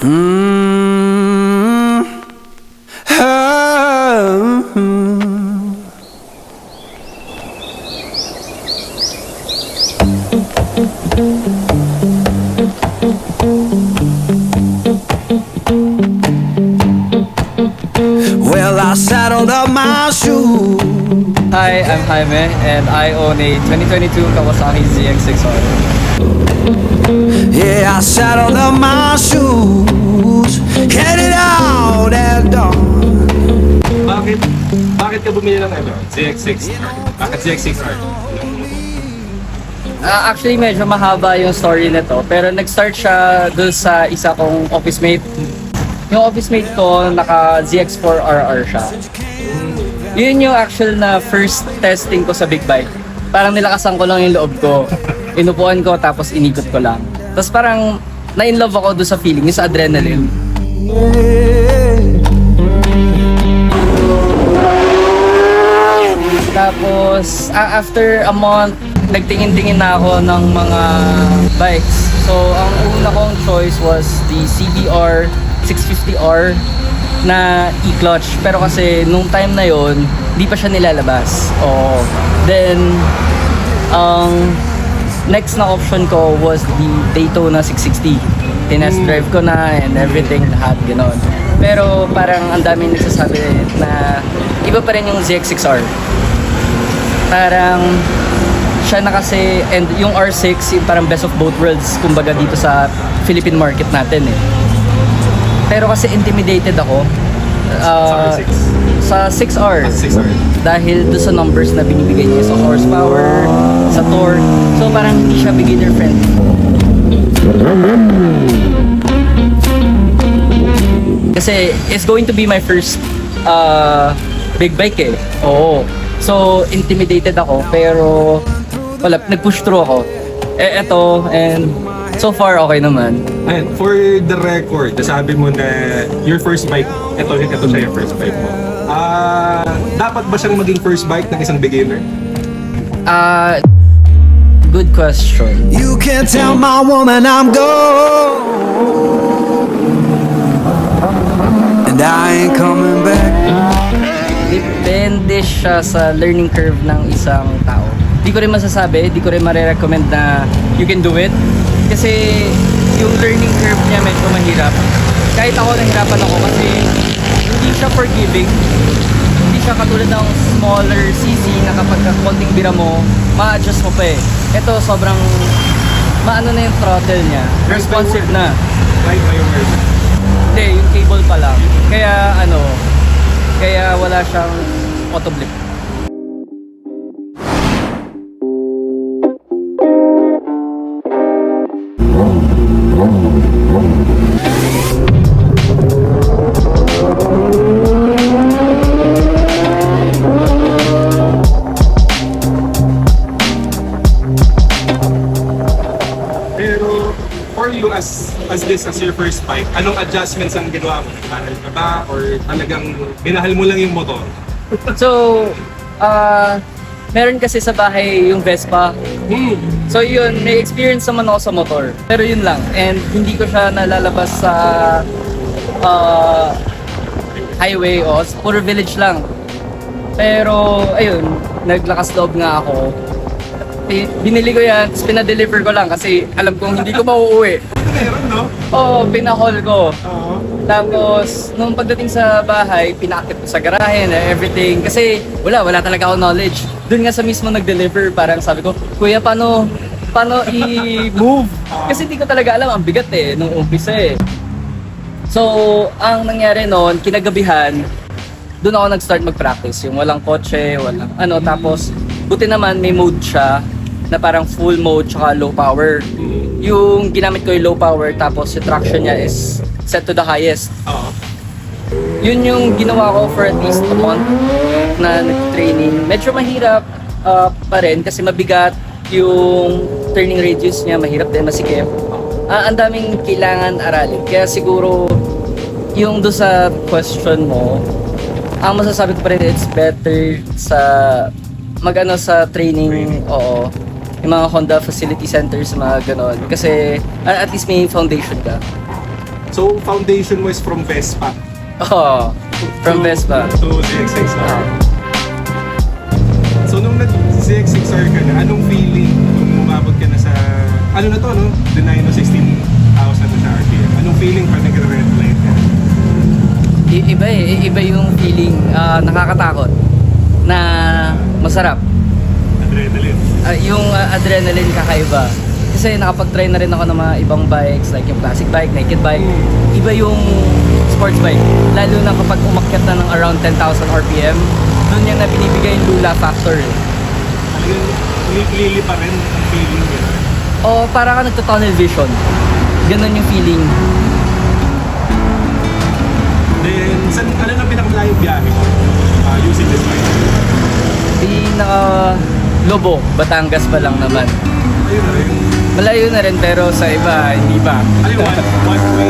Well, I saddled up my shoes. Hi, I'm Jaime, and I own a 2022 Kawasaki ZX6R. Yeah, I saddled up my shoes, headed out at dawn. Bakit ka bumili ng ZX6? Bakit ZX6R? Actually, medyo mahaba yung story nito, pero nag-start siya dun sa isa kong office mate. Yung office mate ko, naka ZX4RR siya. Yun yung actual na first testing ko sa big bike. Parang nilakasan ko lang yung loob ko. Inupuan ko, tapos inikot ko lang. Tapos parang na-inlove ako doon sa feeling, yung sa adrenaline. Tapos, after a month, nagtingin-tingin na ako ng mga bikes. So, ang una kong choice was the CBR 650R na e-clutch. Pero kasi, nung time na yon, di pa siya nilalabas. Oh. Then, ang next na option ko was the Daytona 660. Tinest drive ko na and everything, lahat, gano'n. Pero parang ang daming nagsasabi na iba pa rin yung ZX6R. Parang siya na kasi, and yung R6, yung parang best of both worlds, kumbaga dito sa Philippine market natin eh. Pero kasi intimidated ako sa 6R. Dahil doon sa numbers na binibigay niya sa horsepower, sa torque. So parang hindi siya beginner friendly. Kasi it's going to be my first big bike eh. Oo. So intimidated ako, pero wala, nag-push through ako. Eto, and so far okay naman. And for the record, sabi mo na your first bike, ito siya yung first bike mo. Dapat ba siyang maging first bike ng isang beginner? Good question. You can't tell my woman I'm gone, and I ain't coming back. Depende siya sa learning curve ng isang tao. Di ko rin masasabi, di ko rin marirecommend na you can do it. Kasi yung learning curve niya medyo mahirap. Kahit ako, nahirapan ako kasi hindi siya forgiving. Hindi siya katulad ng smaller CC na kapag konting bira mo, ma-adjust mo pa eh. Ito sobrang maano na yung throttle niya. Responsive na. Right by your word. Hindi, yung cable pa lang. Kaya wala siyang auto blip. Pero for you as your first bike, anong adjustments ang ginawa mo? Nagmahal ka ba? Or talagang minahal mo lang yung motor? So, meron kasi sa bahay yung Vespa. So yun, may experience naman ako sa motor. Pero yun lang. And hindi ko siya nalalabas sa highway o puro village lang. Pero ayun, naglakas loob nga ako. Binili ko yan, tapos pinadeliver ko lang kasi alam kong hindi ko mauuwi. Meron, no? Oo, pinahol ko. Oo. Tapos, nung pagdating sa bahay, pinakit ko sa garahe na everything. Kasi wala talaga ako knowledge. Doon nga sa mismo nag-deliver, parang sabi ko, Kuya, paano i-move? Kasi hindi ko talaga alam, ang bigat eh, nung umpisa eh. So, ang nangyari noon, kinagabihan, doon ako nag-start mag-practice. Yung walang kotse, walang ano. Tapos, buti naman may mode siya na parang full mode tsaka low power. Yung ginamit ko yung low power, tapos yung traction niya is set to the highest. Oo. Yun yung ginawa ko for at least a month na nag-training. Medyo mahirap pa rin kasi mabigat yung turning radius niya, mahirap din, masikip. Ang daming kailangan aralin. Kaya siguro yung do sa question mo, ang masasabi ko pa rin, it's better sa mag-ano sa training, oo. Yung mga Honda facility centers, mga ganon. Kasi at least may foundation ka. So, foundation mo is from Vespa. Oo, from Vespa. To ZX6R. Ah. So, nung nag-ZX6R ka na, anong feeling nung umabot ka na sa, ano na to, no? The 16,000 na sa RPM. Anong feeling pag nag-red light ka? Iba eh, iba yung feeling, nakakatakot na masarap. Adrenaline. Yung adrenaline kakaiba. Kasi nakapag-try na rin ako ng mga ibang bikes like yung classic bike, naked bike. Iba yung sports bike. Lalo na kapag umakyat na ng around 10,000 RPM, doon yan na binibigay yung lula factor. Talagang lili pa rin ang feeling niya. O para ka nagto-tunnel vision. Ganon yung feeling. Then, ano na pinakamalayong biyahe mo? Using this bike? Lobo, Batangas pa lang naman. Ayun na rin. Malayo na rin pero sa iba, hindi pa. Ano yung one way?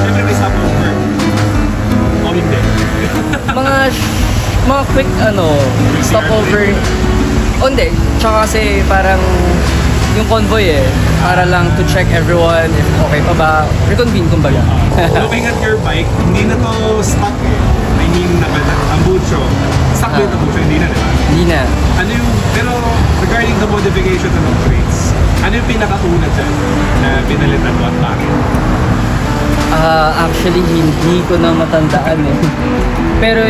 Every may stopover. O hindi. mga quick stopover. O hindi, tsaka kasi parang yung convoy para lang to check everyone if okay pa ba. Reconvene kumbaga. Looking at your bike, hindi na to stock I mean, ang Bucho. Stock ba yung Bucho? Hindi na, di ba? Hindi na. Ano yung, pero regarding the modification and upgrades, ano yung pinakauna dyan na pinalitan mo at bakit? Actually, hindi ko na matandaan Pero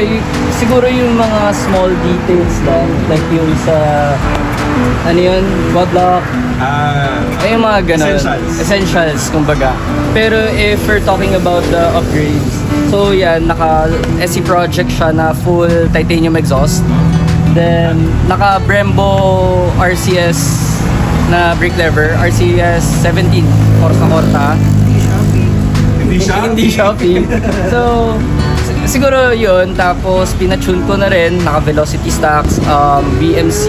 siguro yung mga small details lang, like yung sa, quadlock, yung mga ganun. Essentials, kumbaga. Pero if we're talking about the upgrades, so yan, naka-SC Project siya na full titanium exhaust. Then, naka-Brembo RCS na brake lever, RCS 17, korta-korta. Hindi Shopee. So, siguro yun. Tapos, pinatune ko na rin. Naka-velocity stocks, BMC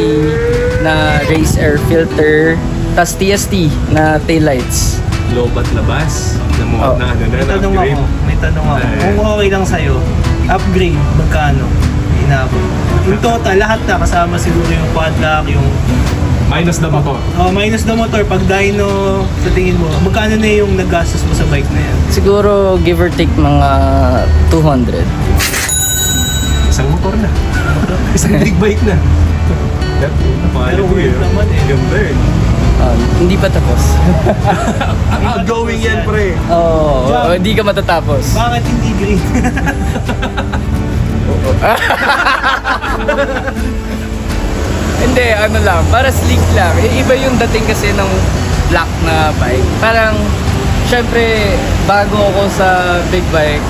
na race air filter, tas TST na taillights. Lobat labas. Oh. May tanong ako. Kung okay lang sa'yo, upgrade, magkano? Inabot. Yung total, lahat na kasama siguro yung quad lock, yung Minus the motor. minus the motor. Pag dyno, sa tingin mo, magkano na yung naggastos mo sa bike na yan? Siguro, give or take, mga 200. Isang motor na. Isang big bike na. Pero weird naman Ganda Hindi pa tapos. Outgoing yan, pre. Oo, hindi ka matatapos. Bakit hindi green? Hindi, para sleek lang. Iba yung dating kasi ng black na bike. Parang, syempre, bago ako sa big bike,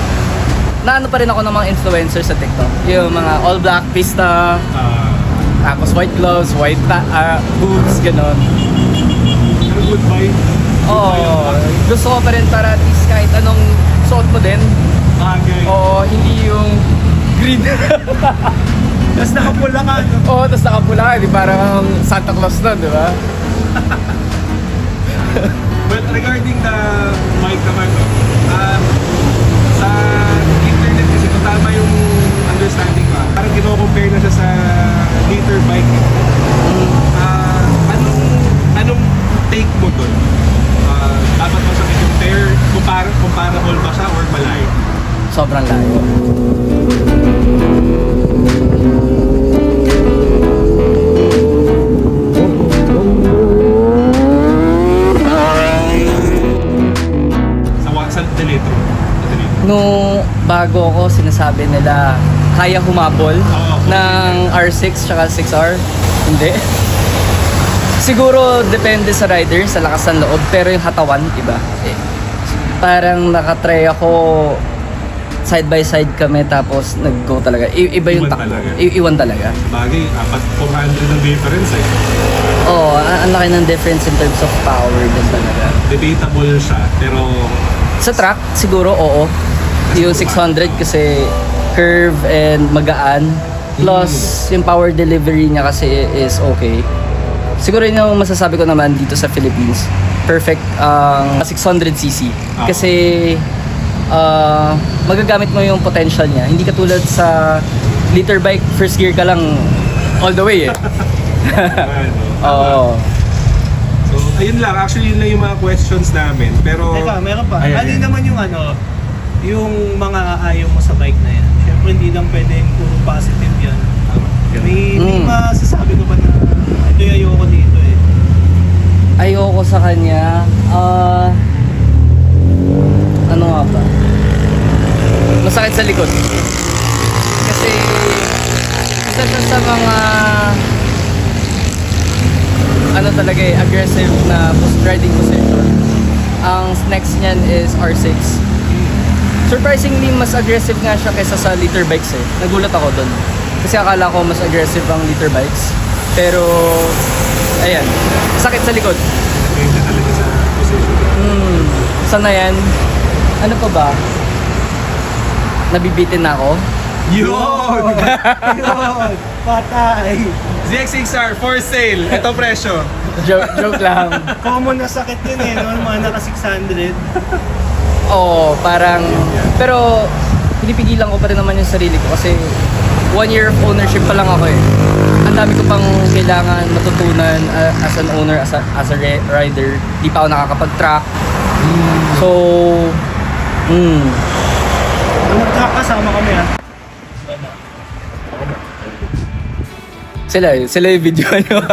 naano pa rin ako ng mga influencers sa TikTok. Yung mga all black pista, tapos white gloves, white boots, gano'n. Good bike. Oo, gusto ko pa rin para at least kahit anong suot mo din. Bagay. Oo, hindi yung green. Tapos nakapula ka. Oo, tapos nakapula ka. Di parang Santa Claus na, di ba? But regarding the bike naman, sa internet kasi kung tama yung understanding ko, parang kino-compare na siya sa liter bike. Anong take mo dun? Dapat mo siya i-compare, comparable ba siya or malayo? Sobrang layo. Sa Deletro. Nung bago ako, sinasabi nila kaya humabol ng R6 tsaka 6R. Hindi. Siguro depende sa rider, sa lakas ng loob, pero yung hatawan, iba. Parang nakatry ako side by side kami tapos nag-go talaga. Iba yung Iwan takbo. talaga. Iwan talaga. Bagay, 400 ng difference Oo, ang laki ng difference in terms of power din talaga. Debatable siya, pero Sa track, siguro oo. Yung 600 kasi curve and magaan. Plus, yung power delivery niya kasi is okay. Siguro yun yung masasabi ko naman dito sa Philippines. Perfect ang 600cc. Kasi magagamit mo yung potential niya. Hindi katulad sa liter bike, first gear ka lang all the way ano, Oo. so So, ayun lang. Actually, yun lang yung mga questions namin. Pero, Teka, meron pa. Ayan, Ano ayan. naman yung yung mga ayaw mo sa bike na yan? Siyempre, hindi lang pwedeng puro positive yan. May masasabi ko ba na ito yung ayoko dito eh. Ayoko sa kanya. Ano nga ba? Masakit sa likod. Kasi isa siya sa mga ano talaga aggressive na riding position. Ang next niyan is R6. Surprisingly, mas aggressive nga siya kaysa sa liter bikes eh. Nagulat ako doon. Kasi akala ko mas aggressive ang liter bikes. Pero, ayan, sakit sa likod. ngayon na talaga sa position. Sana yan. Ano pa ba? Nabibitin na ako. Yun! Ayun! Patay! ZX6R for sale. Ito presyo. Joke lang. Common na sakit yun eh, no? Mga naka 600. Oo, parang... Pero, pinipigilan ko pa rin naman yung sarili ko kasi 1 year of ownership pa lang ako eh. Ang dami ko pang kailangan matutunan as an owner, as a rider. Di pa ako nakakapag-track. So, Kung nag-track kasama kami ah. sila yung video nyo.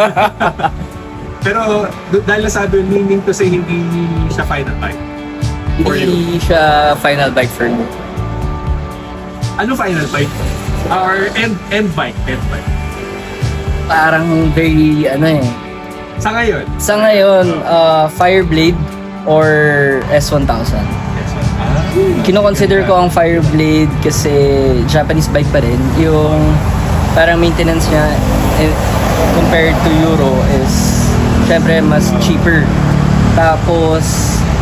Pero dahil nasabi yung meaning to say hindi siya final bike. For you. Hindi siya final bike for me. Ano final bike? Or end bike? End bike. Parang very, Sa ngayon? Sa ngayon, Fireblade or S1000. Yes, Kino-consider ko ang Fireblade kasi Japanese bike pa rin. Yung parang maintenance niya compared to Euro is syempre mas cheaper. Tapos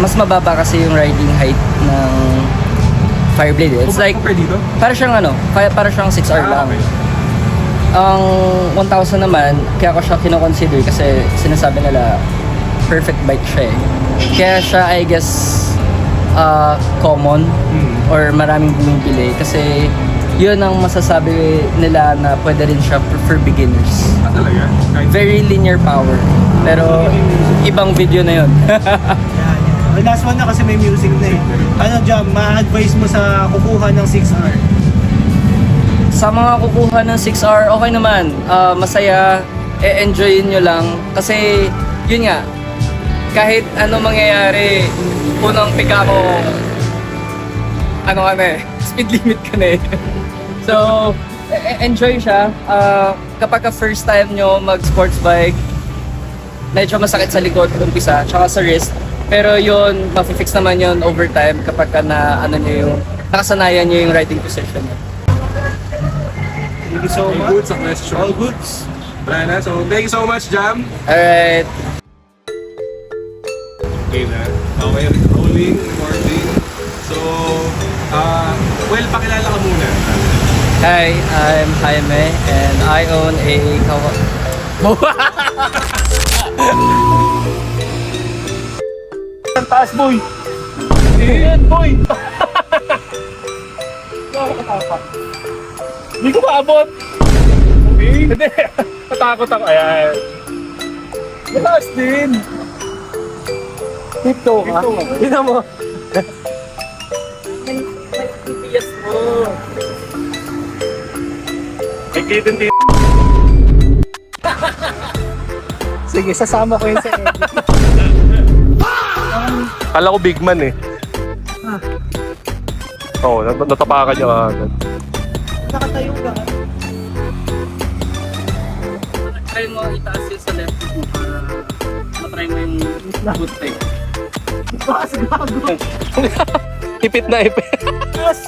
mas mababa kasi yung riding height ng Fireblade. It's like Compare dito? para siyang 6R lang. Okay. Ang 1000 naman, kaya ko siya kino-consider kasi sinasabi nila perfect bike siya eh. Kaya siya, I guess, common or maraming bumibili kasi yun ang masasabi nila na pwede rin siya for beginners. Talaga? Kahit Very linear power. Pero ibang video na yun. Yan. Okay, last one na kasi may music na eh. Ano Jam, ma-advise mo sa kukuha ng 6R? Sa mga kukuha ng 6R, okay naman. Masaya. E-enjoyin nyo lang. Kasi, yun nga, kahit ano mangyayari, unang pick ako, speed limit ka na eh. So, enjoy siya. Kapag first time nyo mag-sports bike, medyo masakit sa likod, umpisa, tsaka sa wrist. Pero yun, mafi-fix naman yun over time kapag nakasanayan nyo yung riding position. Thank you so all much. good sa question. All goods. Wala na. So, thank you so much, Jam. Alright. Okay na. Okay, rolling, recording. So, well, pakilala ka muna. Hi, I'm Jaime and I own a Ang taas, boy! Ayan, boy! Hindi ko maabot! Hindi! Natakot ako. Ayan. Mataas din! Dito ka? Dito mo. Yes mo. Nagkidin din. Sige, sasama ko yun sa edit. Kala ko big man eh. Oo, natapakan niya agad. Nakatayo ka. Try mo itaas yun sa left mo para matry mo yung good thing. Bakas gago. Ipit na ipit. Bakas.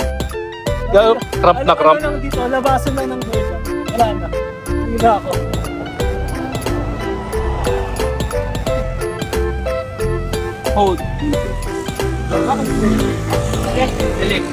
Cramp na cramp. Ano lang dito, labasan na ng version. Wala na. Hindi na ako. Hold. Bakit? Delete.